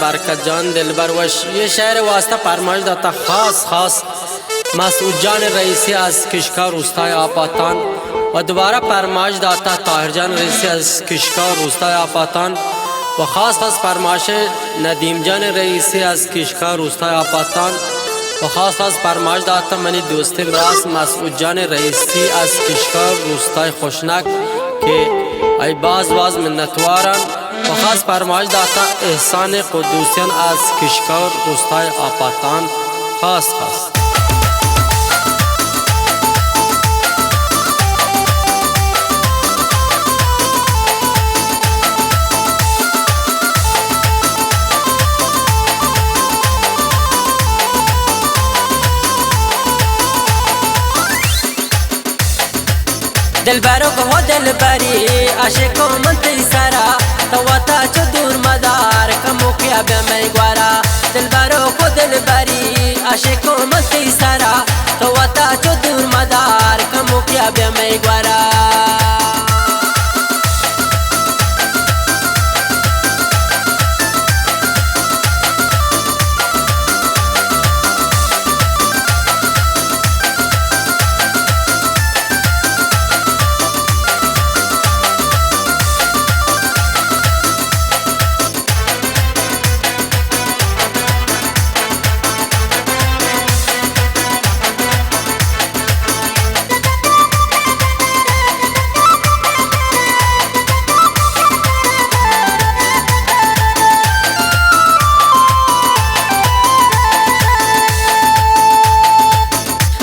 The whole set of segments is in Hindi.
बरकत जान दिलबर वश ये शहर वास्ता फरमाइश दाता खास मसूद जान रईसी आज किशकार उस्ताय आपातान व दोबारा फरमाइश दाता ताहिर जान रईसी आज किशकार उस्ताय आपातान व खास फरमाइश नदीम जान रईसी आज किशकार उस्ताय आपातान व खास फरमाइश दाता मनी दोस्त रास मसूद जान रईसी आज किशकार उस्ताय खुशनक के आई बाज मिन्नतवारन व खास फरमाइश दाता एहसान कुदूसियन आज किशकार उस्ताय आपातान खास दिलबरो को हो दिलबरी आशिको मन तीसरा तवाता चो दूर मदार कमो क्या बे मैं ग्वारा दिलबरो को दिलबरी आशिको मन तीसरा तवाता चो दूर मदार कमो क्या बे मैं ग्वारा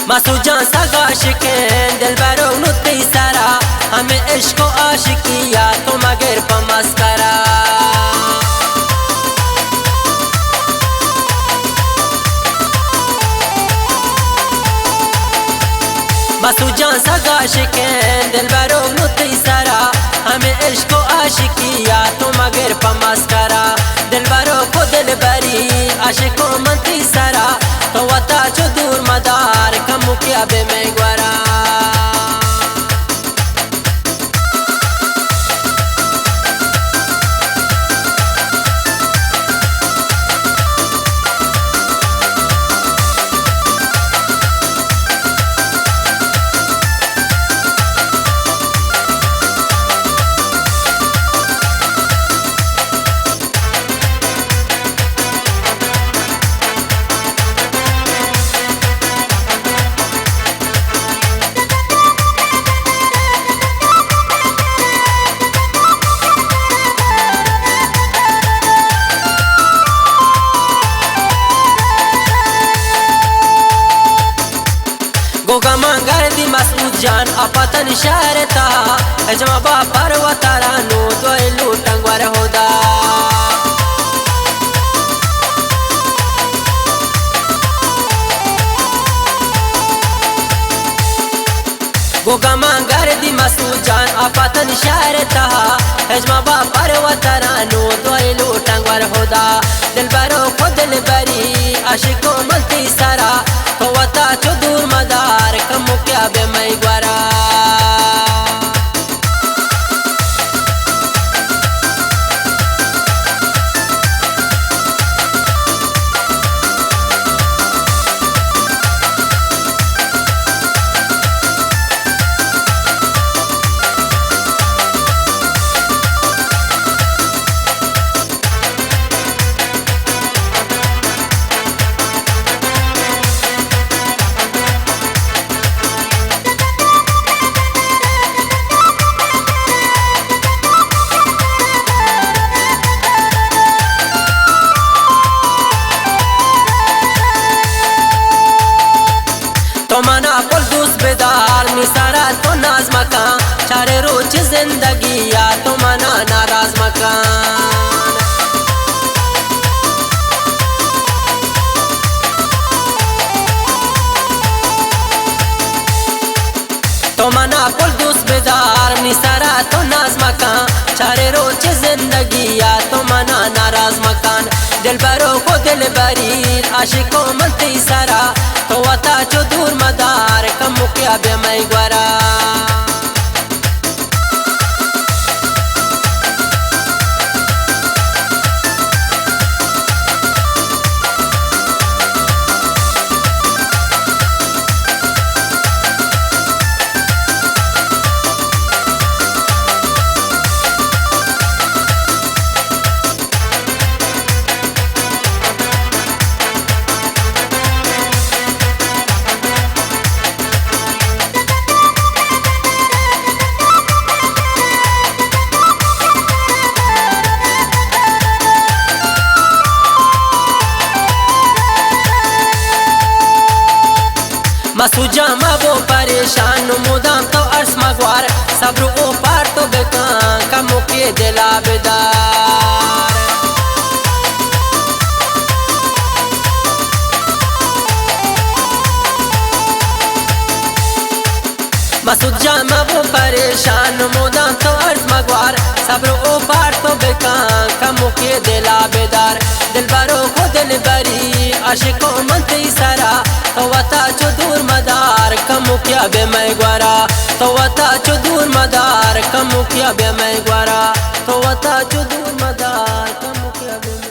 मसूजान सगा आशिकें दिलबरो नुती सरा हमें इश्क व आशिकिया तो मगर पमस्करा मसूजान सगा आशिकें दिलबरो नुती सरा हमें इश्क व आशिकिया तो मगर पमस्करा दिलबरो को दिलबरी आशिको मनती सरा तो वता जो दूर मदार कमु क्या बे मैं ग्वारा गोगा मांगर दी मसूद जान अपतन शहरता अजमा बापर वतारा नो दोय लूटंगवर होदा गोगा मांगर दी मसूद जान अपतन शहरता अजमा बापर वतारा नो दोय लूटंगवर होदा दिलबरो को दिलबरी आशिको मनती सरा तो वता चो दूर मदार कमो क्या बे मैं ग्वारा तो मना कुल दूस बेदार निसारा तो नाज मकान चारे रोज जिंदगी या तो मना नाराज मकान तो मना कुल दूस बेदार निसारा तो नाज मकान चारे रोज जिंदगी या तो मना नाराज मकान दिलबरो को दिलबरी आशिको मनती सरा तो वता चो दूर मदार कमु क्या बे मैं ग्वारा मसूजा मबो परेशान मुदाम तो अर्स मगवार सब्र ओ पार तो बेकां कमो के दिला बेदार मसूजा मबो परेशान मुदाम तो अर्स मगवार सब्र ओ पार तो बेकां कमो के दिला बेदार दिल बारो को दिल बरी आशिको मनते सारा तो वता चो दूर मदार कमु क्या बे मैं ग्वारा तो वता चो दूर मदार कमु क्या बे मैं ग्वारा तो वता चो दूर मदार कमु क्या बे